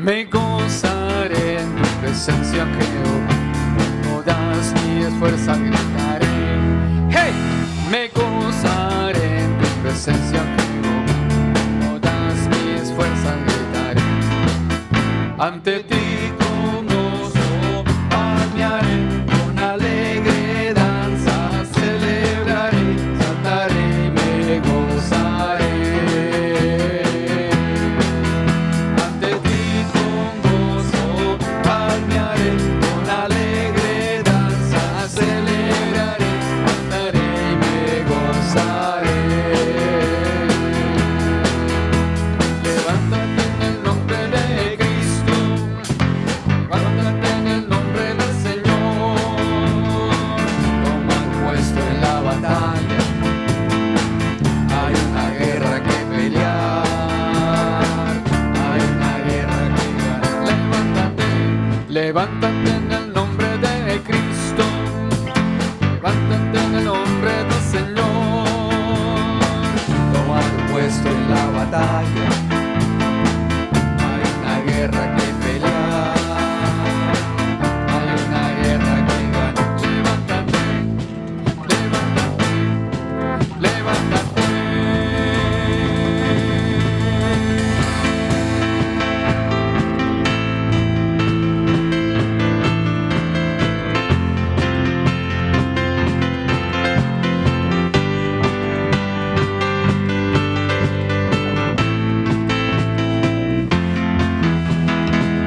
Me gozaré en tu presencia, Jehová. Todas mis fuerzas gritaré. ¡Hey! Me gozaré en tu presencia, Jehová. Todas mis fuerzas gritaré. Ante ti con gozo palmearé, con alegre danza celebraré, saltaré y me gozaré. Ante ti con gozo palmearé, con alegre danza celebraré, saltaré y me gozaré. Levántate en el nombre de Cristo, levántate en el nombre del Señor. Toma el puesto en la batalla, hay una guerra que pelear, hay una guerra que ganar. Levántate en el nombre de Cristo, levántate en el nombre del Señor. Toma tu puesto en la batalla, hay una guerra que pelear, hay una guerra que ganar. Levántate, levántate, levántate.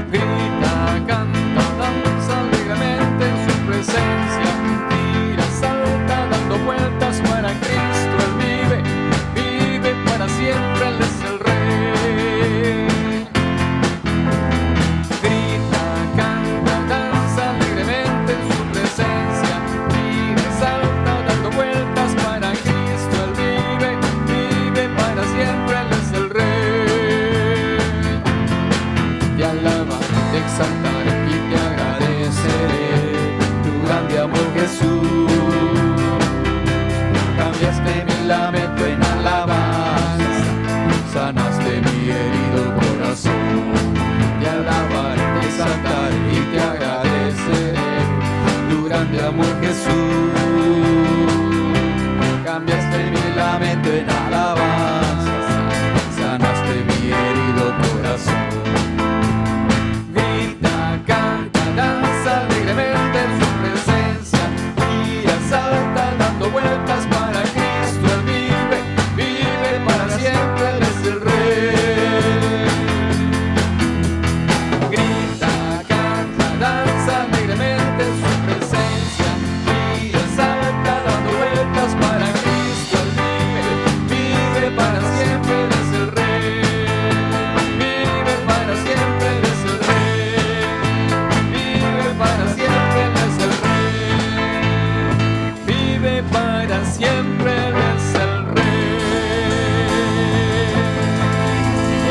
Grita, canta, danza alegremente en su presencia. Gira, salta, dando vueltas para Cristo. Él vive, vive para siempre, Él es el Rey. Grita, canta, danza alegremente en su presencia. Gira, salta, dando vueltas para Cristo. Él vive, vive para siempre, Él es el Rey. Te alabaré, te exaltaré y te agradeceré tu grande amor, Jesús. Cambiaste mi lamento en alabanza, sanaste mi herido corazón. Te alabaré, te exaltaré y te agradeceré tu grande amor, Jesús. Cambiaste mi lamento en alabanza, sanaste mi herido corazón. Grita, canta, danza alegremente en su presencia. Gira, salta, dando vueltas para Cristo. Él vive, vive para siempre, Él es el Rey. Grita, canta, danza alegremente en su presencia. Gira, salta, dando vueltas para Cristo. Él vive, vive para siempre, Él es el Rey. Vive para siempre, Él es el Rey. Vive para siempre, Él es el Rey. Vive para siempre, Él es el Rey.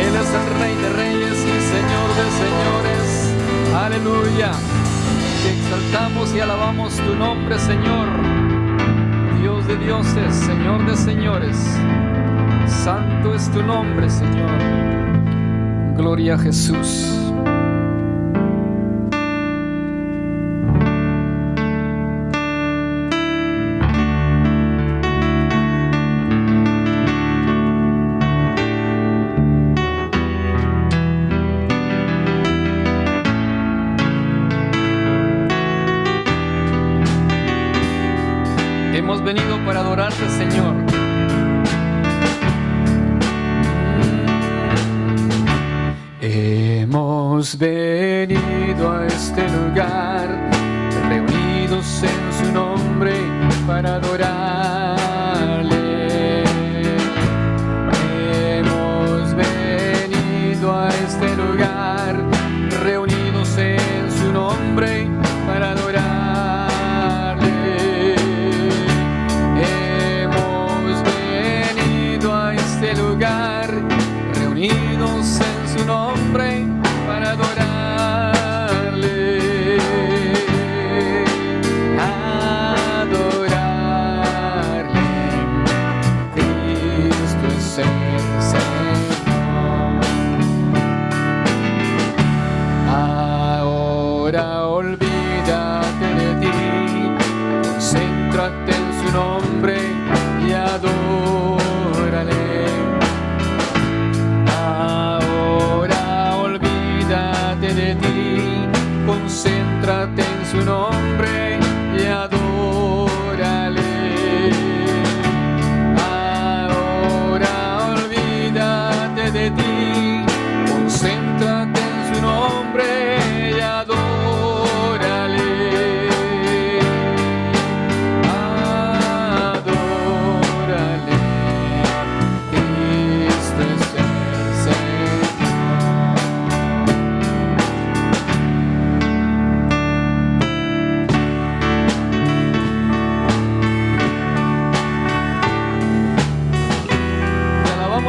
Él es el Rey de reyes y Señor de señores. Aleluya. Te exaltamos y alabamos tu nombre, Señor. Dios de dioses, Señor de señores. Santo es tu nombre, Señor. Gloria a Jesús. Hemos venido para adorarte, Señor. Hemos venido a este lugar, reunidos en su nombre para adorarle. Hemos venido a este lugar, reunidos en su nombre para adorarle. Hemos venido a este lugar, reunidos en su nombre para adorarle.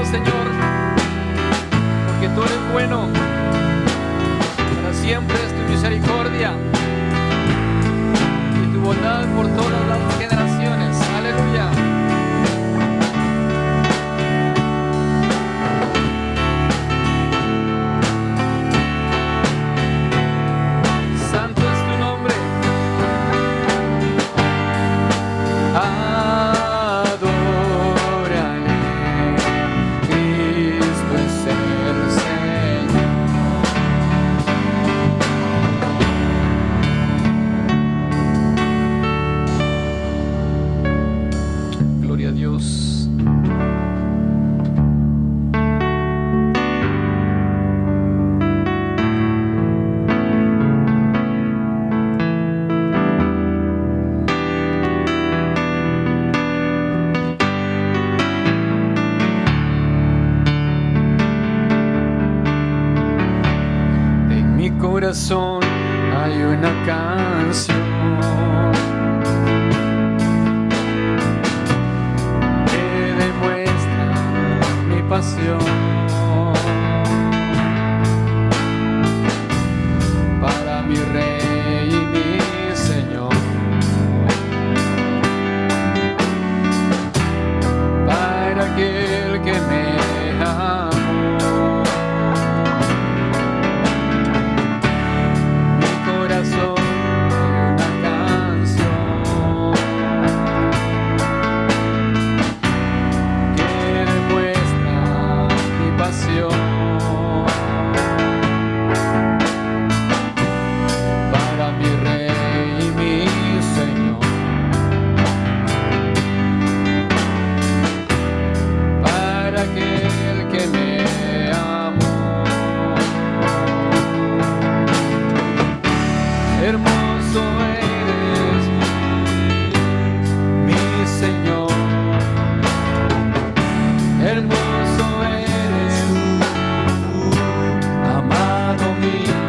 Señor, porque tú eres bueno. Para siempre es tu misericordia y tu bondad por todas las generaciones. Aleluya. Santo es tu nombre. Adórale, Cristo es el Señor. Gloria a Dios. En mi corazón hay una canción que demuestra mi pasión para mi Rey y mi Señor, para aquel que me amó. Mi corazón hay una canción que demuestra mi pasión para mi Rey y mi Señor, para aquel que me amó. Hermoso eres, mi Señor. Hermoso eres, amado mío.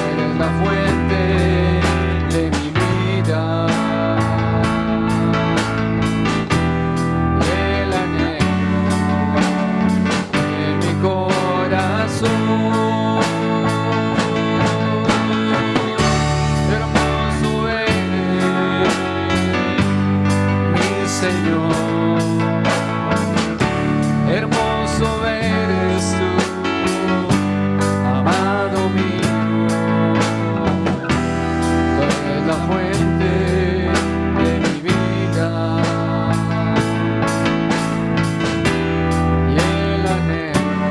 Eres la fuente de mi vida, el anhelo de mi corazón. Hermoso eres, mi Señor. Hermoso eres tú, amado mío. Tú eres la fuente de mi vida y el anhelo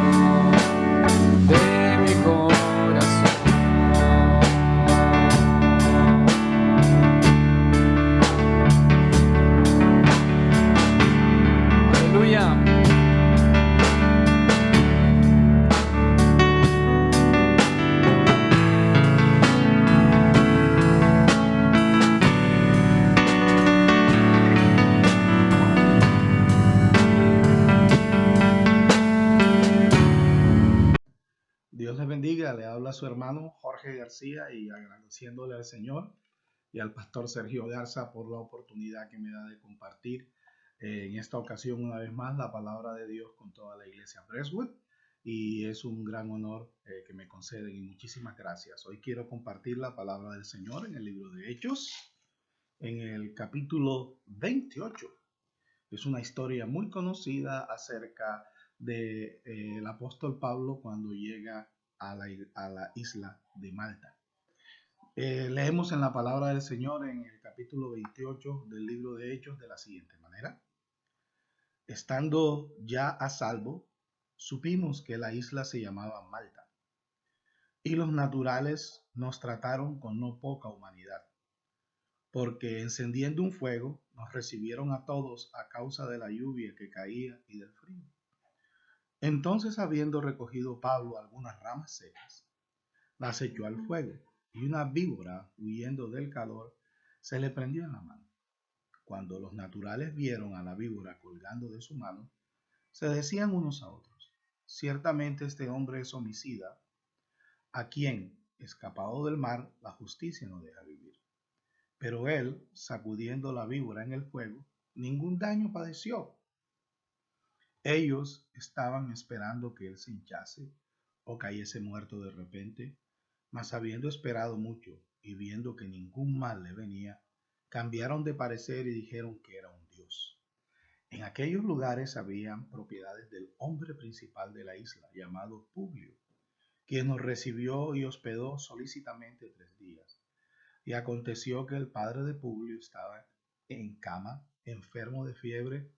de mi corazón. Aleluya. Dios les bendiga, le habla su hermano Jorge García y agradeciéndole al Señor y al pastor Sergio Garza por la oportunidad que me da de compartir en esta ocasión una vez más la palabra de Dios con toda la iglesia Brentwood, y es un gran honor que me conceden y muchísimas gracias. Hoy quiero compartir la palabra del Señor en el libro de Hechos, en el capítulo 28. Es una historia muy conocida acerca del apóstol Pablo cuando llega a la isla de Malta. Leemos en la palabra del Señor en el capítulo 28 del libro de Hechos de la siguiente manera. Estando ya a salvo, supimos que la isla se llamaba Malta, y los naturales nos trataron con no poca humanidad, porque encendiendo un fuego nos recibieron a todos a causa de la lluvia que caía y del frío. Entonces, habiendo recogido Pablo algunas ramas secas, las echó al fuego, y una víbora, huyendo del calor, se le prendió en la mano. Cuando los naturales vieron a la víbora colgando de su mano, se decían unos a otros: ciertamente este hombre es homicida, a quien, escapado del mar, la justicia no deja vivir. Pero él, sacudiendo la víbora en el fuego, ningún daño padeció, Ellos estaban esperando que él se hinchase o cayese muerto de repente, mas habiendo esperado mucho y viendo que ningún mal le venía, cambiaron de parecer y dijeron que era un dios. En aquellos lugares habían propiedades del hombre principal de la isla, llamado Publio, quien nos recibió y hospedó solícitamente 3 días. Y aconteció que el padre de Publio estaba en cama, enfermo de fiebre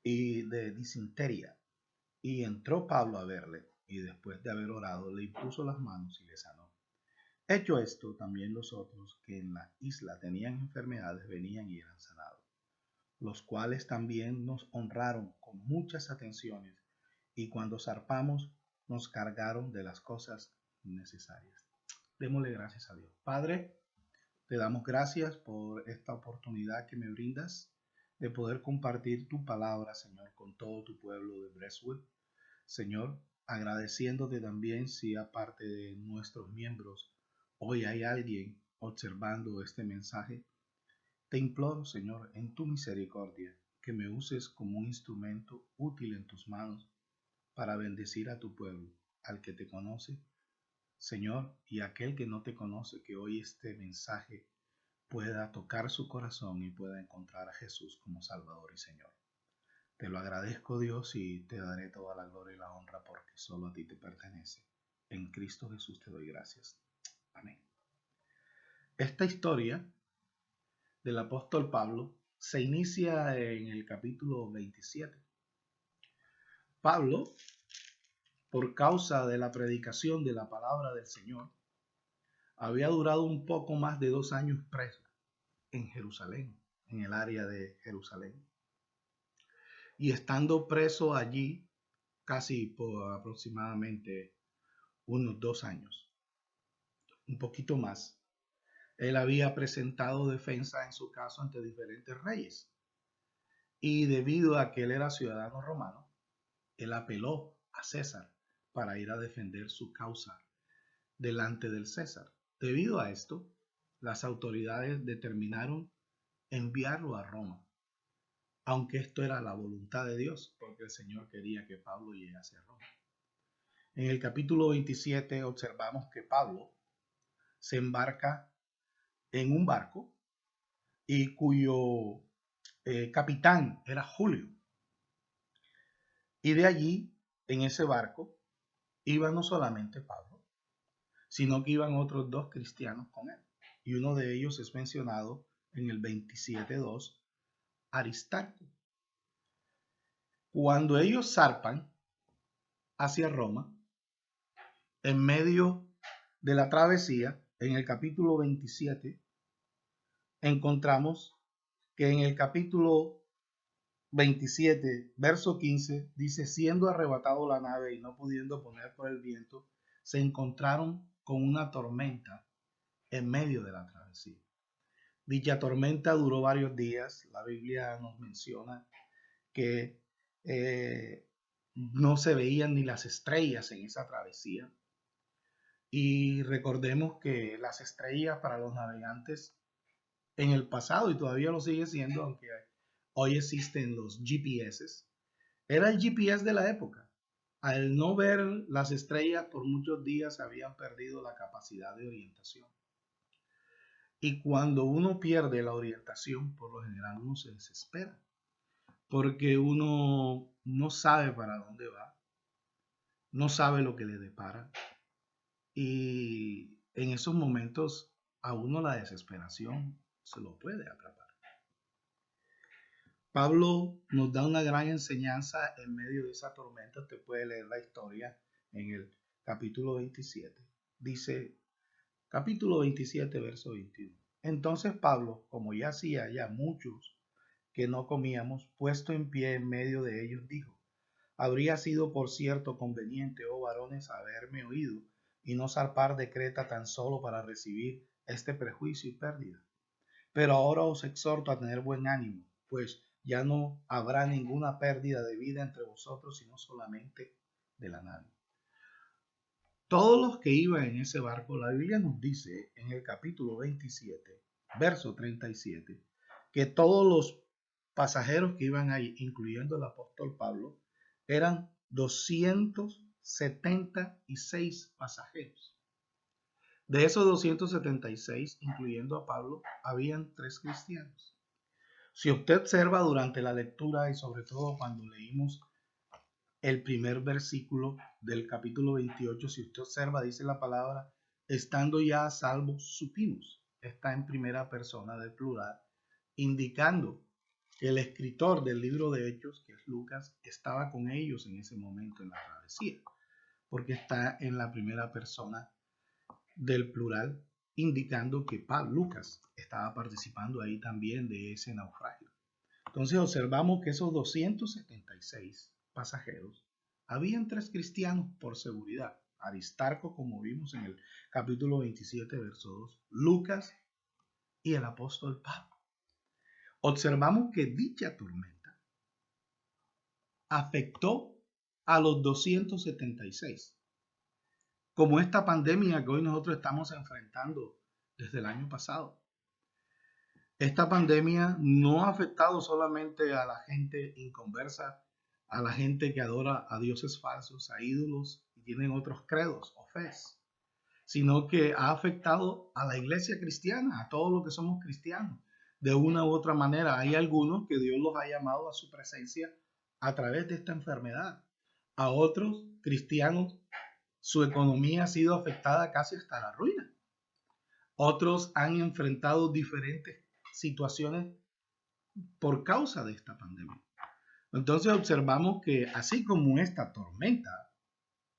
y de disentería. Y entró Pablo a verle, y después de haber orado, le impuso las manos y le sanó. Hecho esto, también los otros que en la isla tenían enfermedades venían y eran sanados, los cuales también nos honraron con muchas atenciones, y cuando zarpamos nos cargaron de las cosas necesarias. Démosle gracias a Dios. Padre, te damos gracias por esta oportunidad que me brindas de poder compartir tu palabra, Señor, con todo tu pueblo de Brestwood. Señor, agradeciéndote también si aparte de nuestros miembros, hoy hay alguien observando este mensaje. Te imploro, Señor, en tu misericordia, que me uses como un instrumento útil en tus manos para bendecir a tu pueblo, al que te conoce, Señor, y aquel que no te conoce, que hoy este mensaje pueda tocar su corazón y pueda encontrar a Jesús como Salvador y Señor. Te lo agradezco, Dios, y te daré toda la gloria y la honra porque solo a ti te pertenece. En Cristo Jesús te doy gracias. Amén. Esta historia del apóstol Pablo se inicia en el capítulo 27. Pablo, por causa de la predicación de la palabra del Señor, había durado un poco más de 2 años preso en Jerusalén, en el área de Jerusalén. Y estando preso allí casi por aproximadamente unos 2 años, un poquito más, él había presentado defensa en su caso ante diferentes reyes. Y debido a que él era ciudadano romano, él apeló a César para ir a defender su causa delante del César. Debido a esto, las autoridades determinaron enviarlo a Roma, aunque esto era la voluntad de Dios, porque el Señor quería que Pablo llegase a Roma. En el capítulo 27 observamos que Pablo se embarca en un barco y cuyo capitán era Julio. Y de allí, en ese barco, iba no solamente Pablo, sino que iban otros 2 cristianos con él. Y uno de ellos es mencionado en el 27:2, Aristarco. Cuando ellos zarpan hacia Roma, en medio de la travesía, en el capítulo 27, encontramos que en el capítulo 27, verso 15, dice, siendo arrebatado la nave y no pudiendo poner por el viento, se encontraron con una tormenta en medio de la travesía. Dicha tormenta duró varios días. La Biblia nos menciona que no se veían ni las estrellas en esa travesía. Y recordemos que las estrellas para los navegantes en el pasado, y todavía lo sigue siendo, aunque hoy existen los GPS, era el GPS de la época. Al no ver las estrellas por muchos días habían perdido la capacidad de orientación. Y cuando uno pierde la orientación, por lo general uno se desespera, porque uno no sabe para dónde va, no sabe lo que le depara. Y en esos momentos a uno la desesperación se lo puede atrapar. Pablo nos da una gran enseñanza en medio de esa tormenta. Usted puede leer la historia en el capítulo 27. Dice, capítulo 27, verso 21. Entonces Pablo, como ya hacía ya muchos que no comíamos, puesto en pie en medio de ellos, dijo, habría sido por cierto conveniente, oh varones, haberme oído y no zarpar de Creta tan solo para recibir este prejuicio y pérdida. Pero ahora os exhorto a tener buen ánimo, pues ya no habrá ninguna pérdida de vida entre vosotros, sino solamente de la nave. Todos los que iban en ese barco, la Biblia nos dice en el capítulo 27, verso 37, que todos los pasajeros que iban ahí, incluyendo el apóstol Pablo, eran 276 pasajeros. De esos 276, incluyendo a Pablo, habían 3 cristianos. Si usted observa durante la lectura y sobre todo cuando leímos el primer versículo del capítulo 28, si usted observa, dice la palabra, estando ya a salvo, supimos. Está en primera persona del plural, indicando que el escritor del libro de Hechos, que es Lucas, estaba con ellos en ese momento en la travesía, porque está en la primera persona del plural, indicando que Lucas estaba participando ahí también de ese naufragio. Entonces observamos que esos 276 pasajeros, habían 3 cristianos por seguridad. Aristarco, como vimos en el capítulo 27, verso 2, Lucas y el apóstol Pablo. Observamos que dicha tormenta afectó a los 276. Como esta pandemia que hoy nosotros estamos enfrentando desde el año pasado. Esta pandemia no ha afectado solamente a la gente inconversa, a la gente que adora a dioses falsos, a ídolos y tienen otros credos o fes, sino que ha afectado a la iglesia cristiana, a todos los que somos cristianos. De una u otra manera, hay algunos que Dios los ha llamado a su presencia a través de esta enfermedad. A otros cristianos, su economía ha sido afectada casi hasta la ruina. Otros han enfrentado diferentes situaciones por causa de esta pandemia. Entonces observamos que así como esta tormenta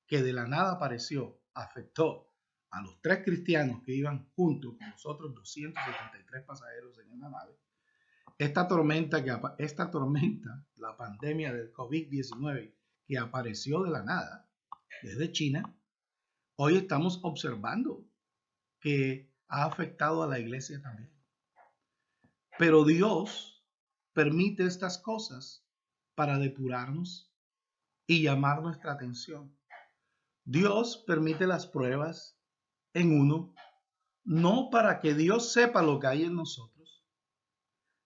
que de la nada apareció afectó a los 3 cristianos que iban junto con los otros 273 pasajeros en la nave, esta tormenta, la pandemia del COVID-19 que apareció de la nada desde China, hoy estamos observando que ha afectado a la iglesia también. Pero Dios permite estas cosas para depurarnos y llamar nuestra atención. Dios permite las pruebas en uno, no para que Dios sepa lo que hay en nosotros,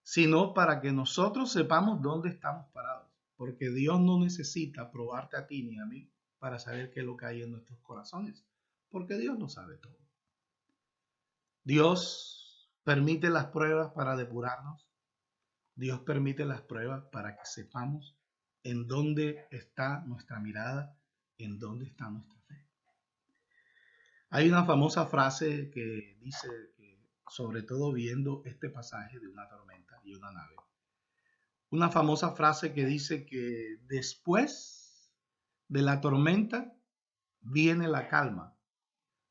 sino para que nosotros sepamos dónde estamos parados. Porque Dios no necesita probarte a ti ni a mí para saber qué es lo que hay en nuestros corazones, porque Dios lo sabe todo. Dios permite las pruebas para depurarnos. Dios permite las pruebas para que sepamos en dónde está nuestra mirada, en dónde está nuestra fe. Hay una famosa frase que dice, que, sobre todo viendo este pasaje de una tormenta y una nave, una famosa frase que dice que después de la tormenta viene la calma.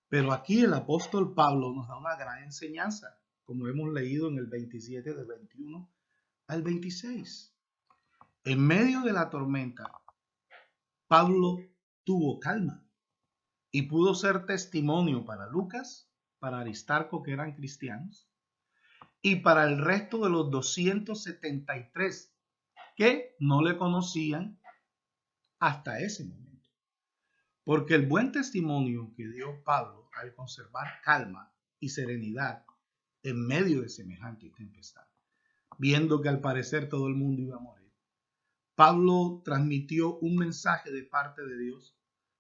Pero aquí el apóstol Pablo nos da una gran enseñanza, como hemos leído en el 27 del 21 al 26. En medio de la tormenta, Pablo tuvo calma y pudo ser testimonio para Lucas, para Aristarco, que eran cristianos, y para el resto de los 273 que no le conocían hasta ese momento. Porque el buen testimonio que dio Pablo al conservar calma y serenidad en medio de semejante tempestad, viendo que al parecer todo el mundo iba a morir, Pablo transmitió un mensaje de parte de Dios,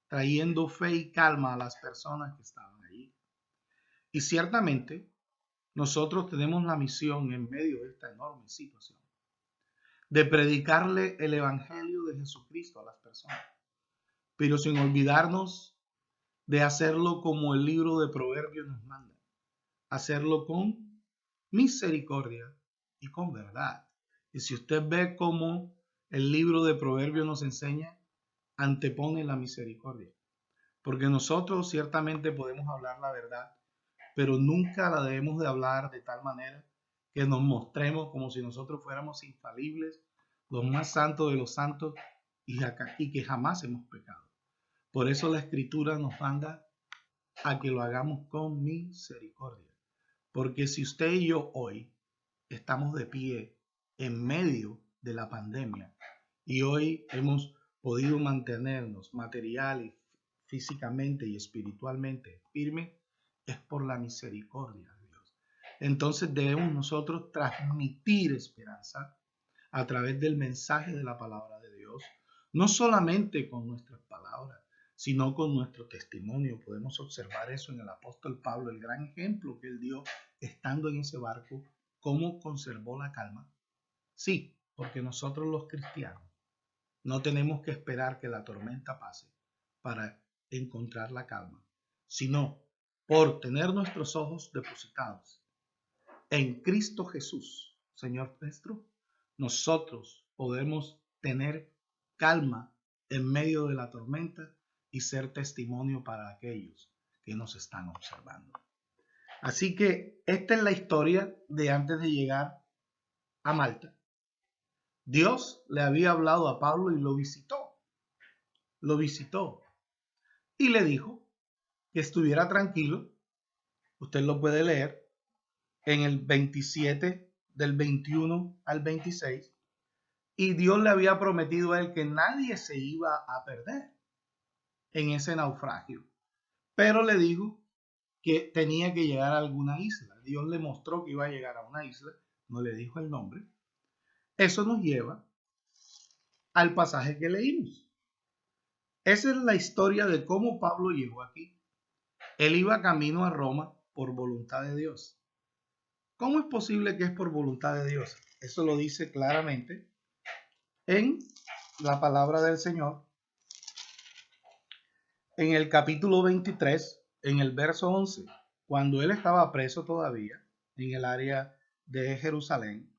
trayendo fe y calma a las personas que estaban allí. Y ciertamente, nosotros tenemos la misión en medio de esta enorme situación, de predicarle el evangelio de Jesucristo a las personas, pero sin olvidarnos de hacerlo como el libro de Proverbios nos manda, hacerlo con misericordia y con verdad. Y si usted ve cómo el libro de Proverbios nos enseña, antepone la misericordia, porque nosotros ciertamente podemos hablar la verdad, pero nunca la debemos de hablar de tal manera que nos mostremos como si nosotros fuéramos infalibles, los más santos de los santos y que jamás hemos pecado. Por eso la Escritura nos manda a que lo hagamos con misericordia. Porque si usted y yo hoy estamos de pie en medio de la pandemia y hoy hemos podido mantenernos material y físicamente y espiritualmente firmes, es por la misericordia de Dios. Entonces debemos nosotros transmitir esperanza a través del mensaje de la palabra de Dios. no solamente con nuestras palabras, sino con nuestro testimonio. Podemos observar eso en el apóstol Pablo, el gran ejemplo que él dio estando en ese barco, cómo conservó la calma. Sí, porque nosotros los cristianos no tenemos que esperar que la tormenta pase para encontrar la calma, sino por tener nuestros ojos depositados en Cristo Jesús, Señor nuestro, nosotros podemos tener calma en medio de la tormenta y ser testimonio para aquellos que nos están observando. Así que esta es la historia de antes de llegar a Malta. Dios le había hablado a Pablo y lo visitó y le dijo que estuviera tranquilo. Usted lo puede leer en el 27 del 21 al 26. Y Dios le había prometido a él que nadie se iba a perder en ese naufragio. Pero le dijo que tenía que llegar a alguna isla. Dios le mostró que iba a llegar a una isla, no le dijo el nombre. Eso nos lleva al pasaje que leímos. Esa es la historia de cómo Pablo llegó aquí. Él iba camino a Roma por voluntad de Dios. ¿Cómo es posible que es por voluntad de Dios? Eso lo dice claramente en la palabra del Señor, en el capítulo 23, en el verso 11, cuando él estaba preso todavía en el área de Jerusalén,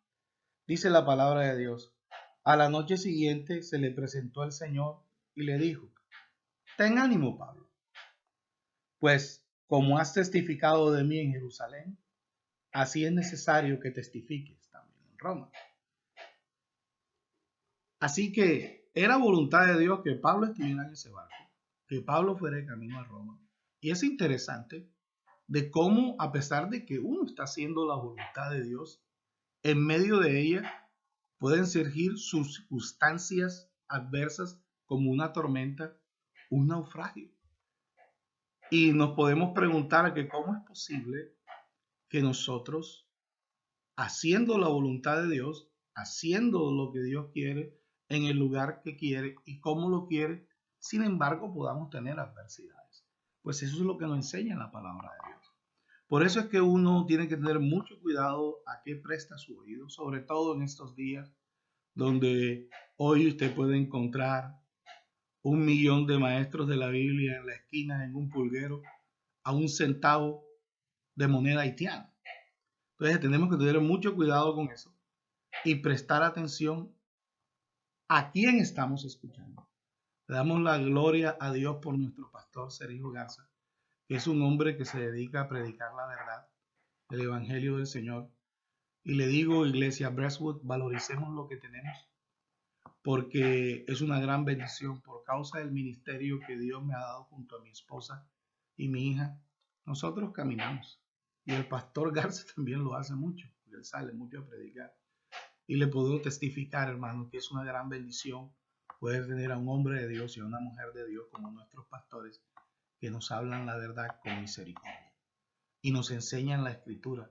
dice la palabra de Dios: a la noche siguiente se le presentó el Señor y le dijo: ten ánimo, Pablo, pues como has testificado de mí en Jerusalén, así es necesario que testifiques también en Roma. Así que era voluntad de Dios que Pablo estuviera en ese barco, que Pablo fuera de camino a Roma. Y es interesante de cómo, a pesar de que uno está haciendo la voluntad de Dios, en medio de ella pueden surgir circunstancias adversas como una tormenta, un naufragio. Y nos podemos preguntar que cómo es posible que nosotros, haciendo la voluntad de Dios, haciendo lo que Dios quiere, en el lugar que quiere y cómo lo quiere, sin embargo podamos tener adversidades. Pues eso es lo que nos enseña la palabra de Dios. Por eso es que uno tiene que tener mucho cuidado a qué presta su oído, sobre todo en estos días donde hoy usted puede encontrar 1.000.000 de maestros de la Biblia en la esquina, en un pulguero, a 1 centavo de moneda haitiana. Entonces tenemos que tener mucho cuidado con eso y prestar atención a quién estamos escuchando. Le damos la gloria a Dios por nuestro pastor Sergio Garza, que es un hombre que se dedica a predicar la verdad, el evangelio del Señor. Y le digo, iglesia Brestwood, valoricemos lo que tenemos, porque es una gran bendición por causa del ministerio que Dios me ha dado junto a mi esposa y mi hija. Nosotros caminamos y el pastor Garza también lo hace mucho, porque él sale mucho a predicar. Y le puedo testificar, hermano, que es una gran bendición poder tener a un hombre de Dios y a una mujer de Dios como nuestros pastores, que nos hablan la verdad con misericordia y nos enseñan la escritura,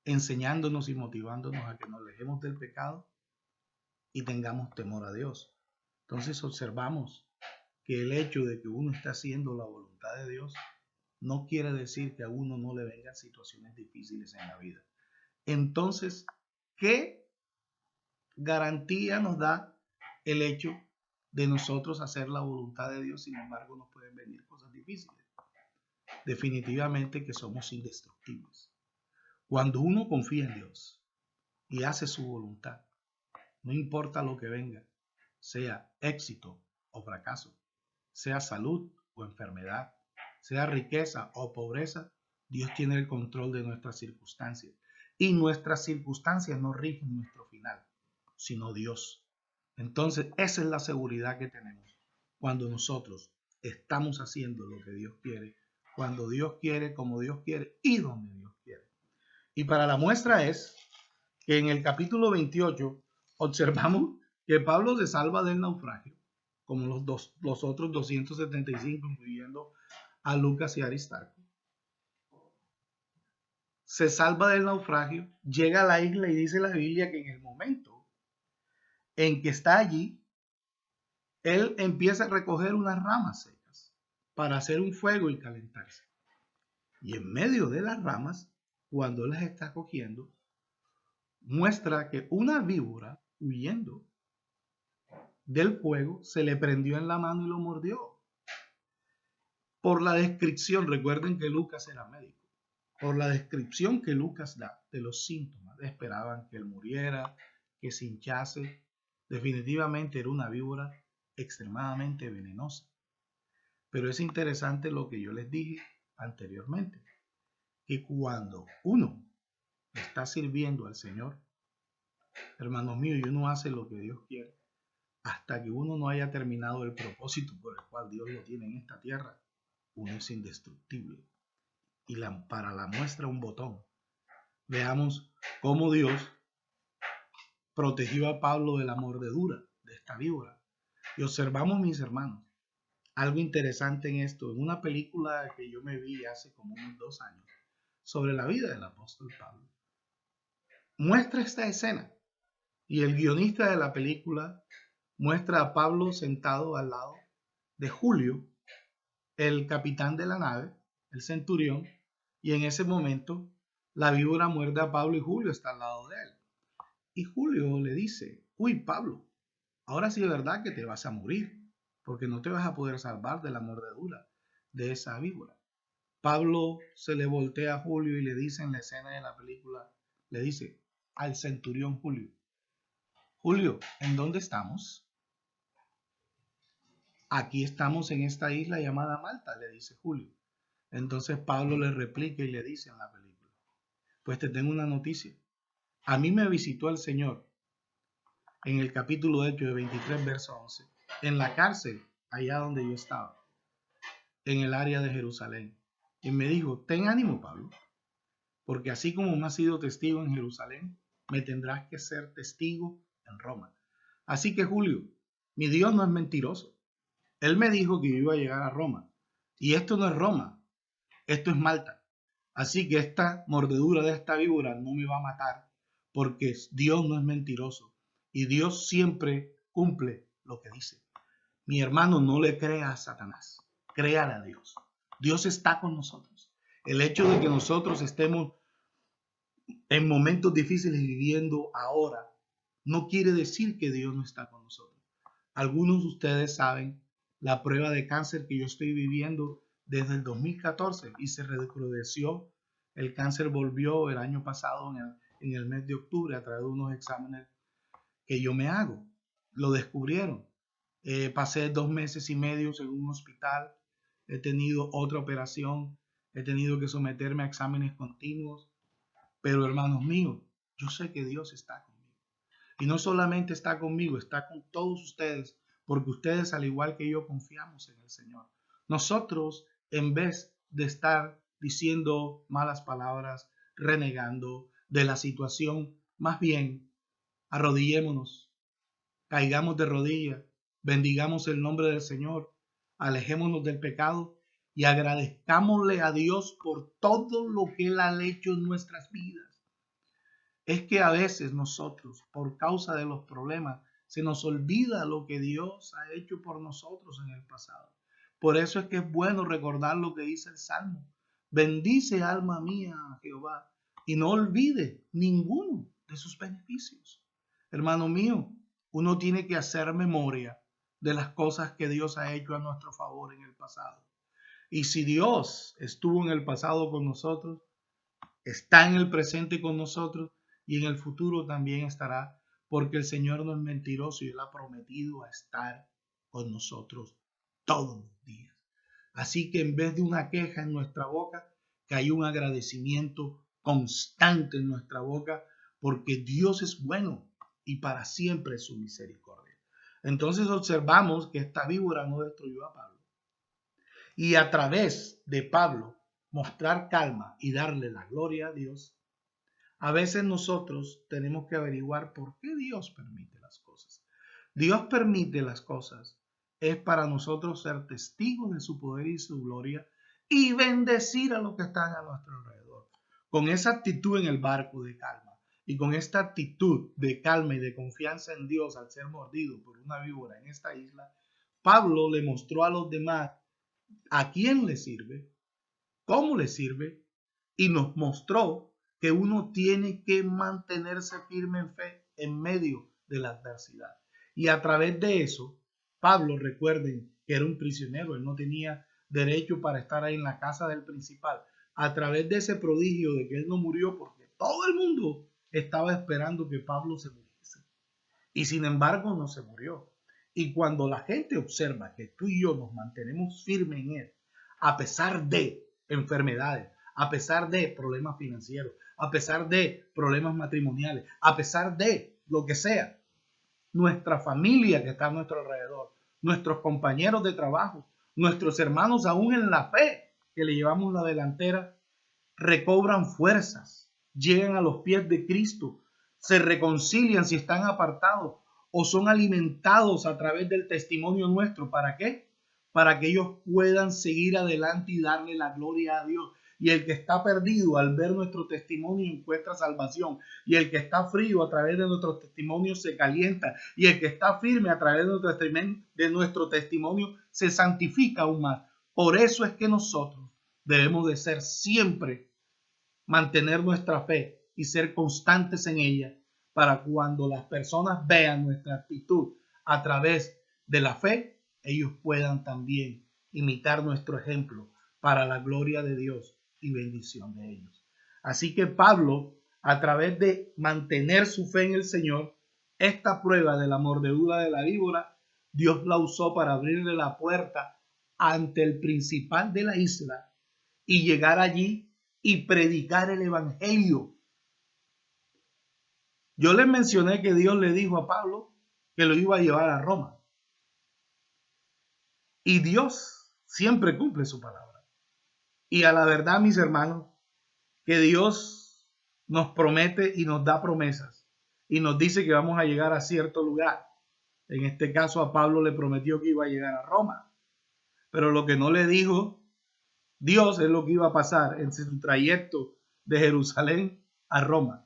enseñándonos y motivándonos a que nos alejemos del pecado y tengamos temor a Dios. Entonces observamos que el hecho de que uno está haciendo la voluntad de Dios no quiere decir que a uno no le vengan situaciones difíciles en la vida. Entonces, ¿qué garantía nos da el hecho de nosotros hacer la voluntad de Dios? Sin embargo, nos pueden venir cosas difíciles. Definitivamente que somos indestructibles. Cuando uno confía en Dios y hace su voluntad, no importa lo que venga, sea éxito o fracaso, sea salud o enfermedad, sea riqueza o pobreza, Dios tiene el control de nuestras circunstancias. Y nuestras circunstancias no rigen nuestro final, sino Dios. Entonces, esa es la seguridad que tenemos cuando nosotros estamos haciendo lo que Dios quiere, cuando Dios quiere, como Dios quiere y donde Dios quiere. Y para la muestra es que en el capítulo 28 observamos que Pablo se salva del naufragio, como los otros 275, incluyendo a Lucas y Aristarco. Se salva del naufragio, llega a la isla y dice la Biblia que en el momento en que está allí, él empieza a recoger unas ramas secas para hacer un fuego y calentarse. Y en medio de las ramas, cuando las está cogiendo, muestra que una víbora, huyendo del fuego, se le prendió en la mano y lo mordió. Por la descripción, recuerden que Lucas era médico, por la descripción que Lucas da de los síntomas, esperaban que él muriera, que se hinchase. Definitivamente era una víbora extremadamente venenosa. Pero es interesante lo que yo les dije anteriormente, que cuando uno está sirviendo al Señor, hermanos míos, y uno hace lo que Dios quiere, hasta que uno no haya terminado el propósito por el cual Dios lo tiene en esta tierra, uno es indestructible. Y para la muestra un botón. Veamos cómo Dios protegió a Pablo de la mordedura de esta víbora. Y observamos, mis hermanos, algo interesante en esto, en una película que yo me vi hace como unos 2 años, sobre la vida del apóstol Pablo. Muestra esta escena y el guionista de la película muestra a Pablo sentado al lado de Julio, el capitán de la nave, el centurión, y en ese momento la víbora muerde a Pablo y Julio está al lado de él. Y Julio le dice, uy Pablo, ahora sí es verdad que te vas a morir, porque no te vas a poder salvar de la mordedura de esa víbora. Pablo se le voltea a Julio y le dice en la escena de la película, le dice al centurión Julio, Julio, ¿en dónde estamos? Aquí estamos en esta isla llamada Malta, le dice Julio. Entonces Pablo le replica y le dice en la película, pues te tengo una noticia. A mí me visitó el Señor en el capítulo de Hechos de 23, verso 11, en la cárcel, allá donde yo estaba, en el área de Jerusalén. Y me dijo, ten ánimo, Pablo, porque así como me has sido testigo en Jerusalén, me tendrás que ser testigo en Roma. Así que, Julio, mi Dios no es mentiroso. Él me dijo que yo iba a llegar a Roma. Y esto no es Roma, esto es Malta. Así que esta mordedura de esta víbora no me va a matar, porque Dios no es mentiroso. Y Dios siempre cumple lo que dice. Mi hermano, no le crea a Satanás, créale a Dios. Dios está con nosotros. El hecho de que nosotros estemos en momentos difíciles viviendo ahora, no quiere decir que Dios no está con nosotros. Algunos de ustedes saben la prueba de cáncer que yo estoy viviendo desde el 2014 y se recrudeció. El cáncer volvió el año pasado en el mes de octubre a través de unos exámenes que yo me hago. Lo descubrieron. Pasé 2 meses y medio en un hospital. He tenido otra operación. He tenido que someterme a exámenes continuos. Pero hermanos míos, yo sé que Dios está conmigo. Y no solamente está conmigo, está con todos ustedes, porque ustedes, al igual que yo, confiamos en el Señor. Nosotros, en vez de estar diciendo malas palabras, renegando de la situación, más bien arrodillémonos, caigamos de rodillas, bendigamos el nombre del Señor, alejémonos del pecado y agradezcámosle a Dios por todo lo que Él ha hecho en nuestras vidas. Es que a veces nosotros, por causa de los problemas, se nos olvida lo que Dios ha hecho por nosotros en el pasado. Por eso es que es bueno recordar lo que dice el Salmo. Bendice, alma mía, a Jehová, y no olvide ninguno de sus beneficios. Hermano mío, uno tiene que hacer memoria de las cosas que Dios ha hecho a nuestro favor en el pasado. Y si Dios estuvo en el pasado con nosotros, está en el presente con nosotros y en el futuro también estará, porque el Señor no es mentiroso y Él ha prometido a estar con nosotros todos los días. Así que en vez de una queja en nuestra boca, que hay un agradecimiento constante en nuestra boca, porque Dios es bueno y para siempre es su misericordia. Entonces observamos que esta víbora no destruyó a Pablo. Y a través de Pablo mostrar calma y darle la gloria a Dios, a veces nosotros tenemos que averiguar por qué Dios permite las cosas. Dios permite las cosas es para nosotros ser testigos de su poder y su gloria y bendecir a los que están a nuestro alrededor. Con esa actitud en el barco de calma y con esta actitud de calma y de confianza en Dios al ser mordido por una víbora en esta isla, Pablo le mostró a los demás a quién le sirve, cómo le sirve, y nos mostró que uno tiene que mantenerse firme en fe en medio de la adversidad. Y a través de eso, Pablo, recuerden que era un prisionero, él no tenía derecho para estar ahí en la casa del principal. A través de ese prodigio de que él no murió, porque todo el mundo estaba esperando que Pablo se muriese. Y sin embargo no se murió. Y cuando la gente observa que tú y yo nos mantenemos firmes en él, a pesar de enfermedades, a pesar de problemas financieros, a pesar de problemas matrimoniales, a pesar de lo que sea, nuestra familia que está a nuestro alrededor, nuestros compañeros de trabajo, nuestros hermanos aún en la fe que le llevamos la delantera, recobran fuerzas, llegan a los pies de Cristo, se reconcilian si están apartados o son alimentados a través del testimonio nuestro. ¿Para qué? Para que ellos puedan seguir adelante y darle la gloria a Dios. Y el que está perdido al ver nuestro testimonio encuentra salvación. Y el que está frío a través de nuestro testimonio se calienta. Y el que está firme a través de nuestro testimonio se santifica aún más. Por eso es que nosotros debemos de ser siempre, mantener nuestra fe y ser constantes en ella, para cuando las personas vean nuestra actitud a través de la fe, ellos puedan también imitar nuestro ejemplo para la gloria de Dios y bendición de ellos. Así que Pablo, a través de mantener su fe en el Señor, esta prueba de la mordedura de la víbora, Dios la usó para abrirle la puerta ante el principal de la isla y llegar allí y predicar el evangelio. Yo les mencioné que Dios le dijo a Pablo que lo iba a llevar a Roma. Y Dios siempre cumple su palabra. Y a la verdad, mis hermanos, que Dios nos promete y nos da promesas. Y nos dice que vamos a llegar a cierto lugar. En este caso a Pablo le prometió que iba a llegar a Roma. Pero lo que no le dijo Dios es lo que iba a pasar en su trayecto de Jerusalén a Roma.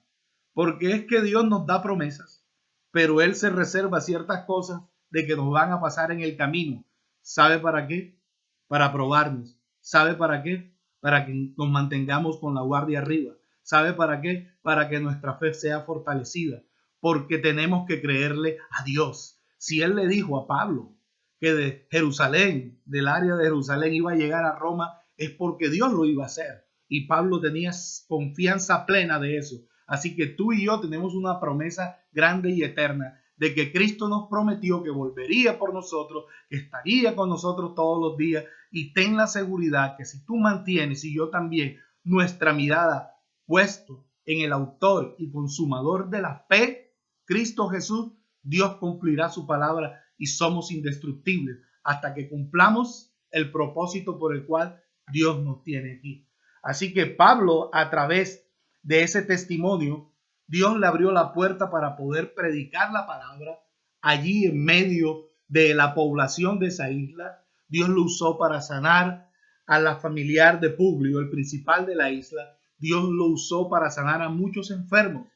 Porque es que Dios nos da promesas, pero Él se reserva ciertas cosas de que nos van a pasar en el camino. ¿Sabe para qué? Para probarnos. ¿Sabe para qué? Para que nos mantengamos con la guardia arriba. ¿Sabe para qué? Para que nuestra fe sea fortalecida. Porque tenemos que creerle a Dios. Si Él le dijo a Pablo que de Jerusalén, del área de Jerusalén, iba a llegar a Roma, es porque Dios lo iba a hacer. Y Pablo tenía confianza plena de eso. Así que tú y yo tenemos una promesa grande y eterna de que Cristo nos prometió que volvería por nosotros, que estaría con nosotros todos los días. Y ten la seguridad que si tú mantienes, y yo también, nuestra mirada puesto en el autor y consumador de la fe, Cristo Jesús, Dios cumplirá su palabra y somos indestructibles hasta que cumplamos el propósito por el cual Dios nos tiene aquí. Así que Pablo, a través de ese testimonio, Dios le abrió la puerta para poder predicar la palabra allí en medio de la población de esa isla. Dios lo usó para sanar a la familiar de Publio, el principal de la isla. Dios lo usó para sanar a muchos enfermos,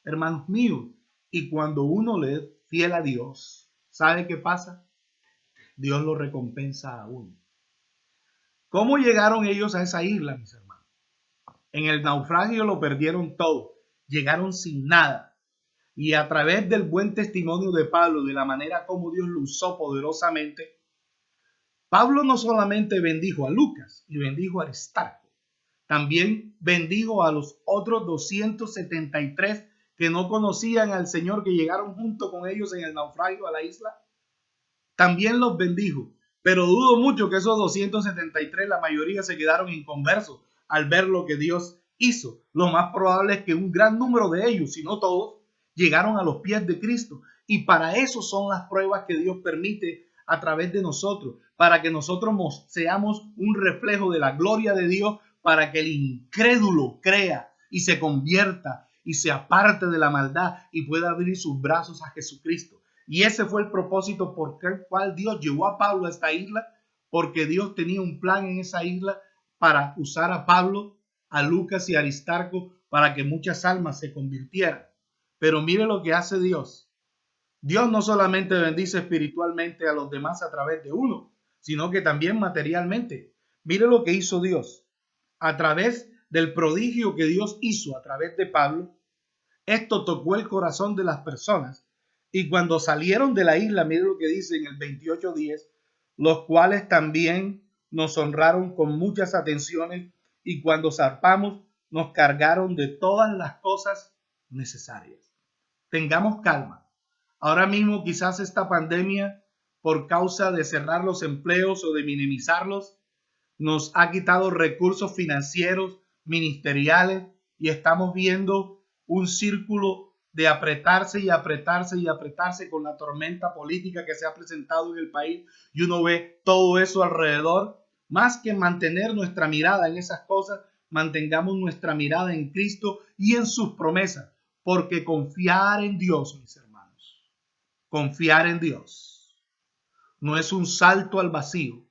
hermanos míos. Y cuando uno le es fiel a Dios, ¿sabe qué pasa? Dios lo recompensa a uno. ¿Cómo llegaron ellos a esa isla, mis hermanos? En el naufragio lo perdieron todo, llegaron sin nada. Y a través del buen testimonio de Pablo, de la manera como Dios lo usó poderosamente, Pablo no solamente bendijo a Lucas y bendijo a Aristarco, también bendijo a los otros 273 que no conocían al Señor, que llegaron junto con ellos en el naufragio a la isla. También los bendijo, pero dudo mucho que esos 273, la mayoría se quedaron inconversos al ver lo que Dios hizo. Lo más probable es que un gran número de ellos, si no todos, llegaron a los pies de Cristo. Y para eso son las pruebas que Dios permite a través de nosotros, para que nosotros seamos un reflejo de la gloria de Dios, para que el incrédulo crea y se convierta y se aparte de la maldad y pueda abrir sus brazos a Jesucristo. Y ese fue el propósito por el cual Dios llevó a Pablo a esta isla, porque Dios tenía un plan en esa isla para usar a Pablo, a Lucas y a Aristarco para que muchas almas se convirtieran. Pero mire lo que hace Dios. Dios no solamente bendice espiritualmente a los demás a través de uno, sino que también materialmente. Mire lo que hizo Dios a través del prodigio que Dios hizo a través de Pablo. Esto tocó el corazón de las personas y cuando salieron de la isla, mire lo que dice en el 28:10, los cuales también nos honraron con muchas atenciones y cuando zarpamos nos cargaron de todas las cosas necesarias. Tengamos calma. Ahora mismo quizás esta pandemia, por causa de cerrar los empleos o de minimizarlos, nos ha quitado recursos financieros, ministeriales, y estamos viendo un círculo de apretarse y apretarse y apretarse con la tormenta política que se ha presentado en el país, y uno ve todo eso alrededor. Más que mantener nuestra mirada en esas cosas, mantengamos nuestra mirada en Cristo y en sus promesas, porque confiar en Dios, mis hermanos, confiar en Dios no es un salto al vacío.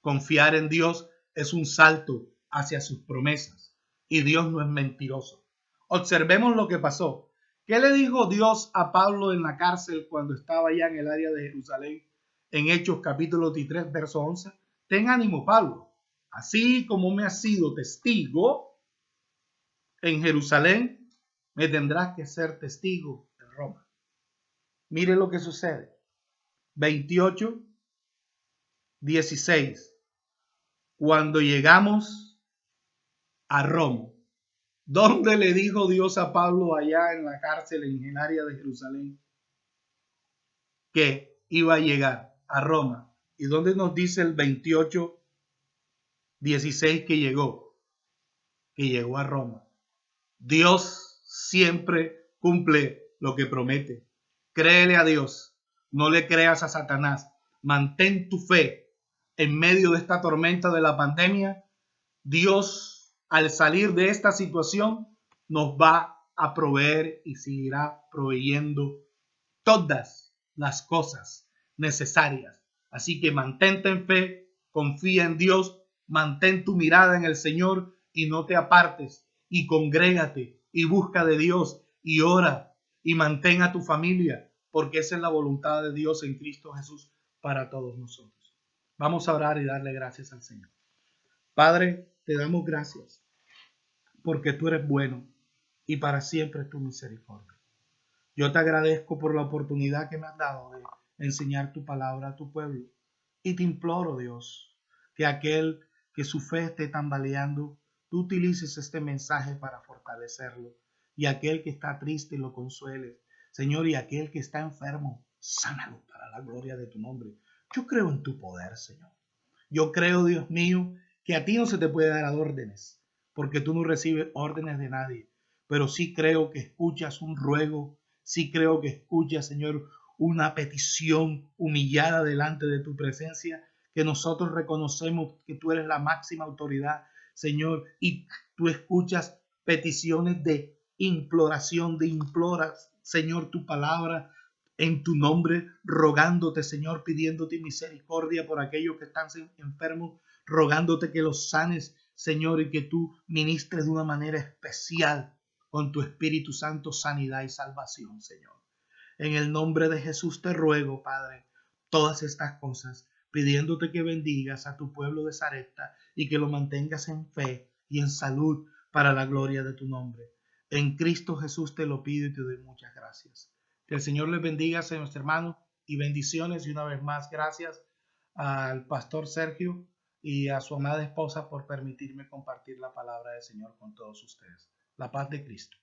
Confiar en Dios es un salto hacia sus promesas y Dios no es mentiroso. Observemos lo que pasó. ¿Qué le dijo Dios a Pablo en la cárcel cuando estaba allá en el área de Jerusalén? En Hechos capítulo 3, verso 11. Ten ánimo, Pablo. Así como me has sido testigo en Jerusalén, me tendrás que ser testigo en Roma. Mire lo que sucede. 28:16. Cuando llegamos a Roma, ¿dónde le dijo Dios a Pablo allá en la cárcel en el área de Jerusalén que iba a llegar a Roma? ¿Y dónde nos dice el 28:16 que llegó? Que llegó a Roma. Dios siempre cumple lo que promete. Créele a Dios, no le creas a Satanás. Mantén tu fe en medio de esta tormenta de la pandemia. Dios, al salir de esta situación, nos va a proveer y seguirá proveyendo todas las cosas necesarias. Así que mantente en fe, confía en Dios, mantén tu mirada en el Señor y no te apartes, y congrégate y busca de Dios y ora y mantén a tu familia, porque esa es la voluntad de Dios en Cristo Jesús para todos nosotros. Vamos a orar y darle gracias al Señor. Padre, te damos gracias porque tú eres bueno y para siempre es tu misericordia. Yo te agradezco por la oportunidad que me has dado de enseñar tu palabra a tu pueblo y te imploro, Dios, que aquel que su fe esté tambaleando, tú utilices este mensaje para fortalecerlo, y aquel que está triste lo consueles, Señor, y aquel que está enfermo, sánalo para la gloria de tu nombre. Yo creo en tu poder, Señor. Yo creo, Dios mío, que a ti no se te puede dar órdenes, porque tú no recibes órdenes de nadie, pero sí creo que escuchas un ruego, sí creo que escuchas, Señor, una petición humillada delante de tu presencia, que nosotros reconocemos que tú eres la máxima autoridad, Señor, y tú escuchas peticiones de imploración, de imploras, Señor, tu palabra en tu nombre, rogándote, Señor, pidiéndote misericordia por aquellos que están enfermos, rogándote que los sanes, Señor, y que tú ministres de una manera especial con tu Espíritu Santo sanidad y salvación, Señor. En el nombre de Jesús te ruego, Padre, todas estas cosas, pidiéndote que bendigas a tu pueblo de Sarepta y que lo mantengas en fe y en salud para la gloria de tu nombre. En Cristo Jesús te lo pido y te doy muchas gracias. Que el Señor les bendiga, señores hermanos, y bendiciones. Y una vez más, gracias al pastor Sergio y a su amada esposa por permitirme compartir la palabra del Señor con todos ustedes. La paz de Cristo.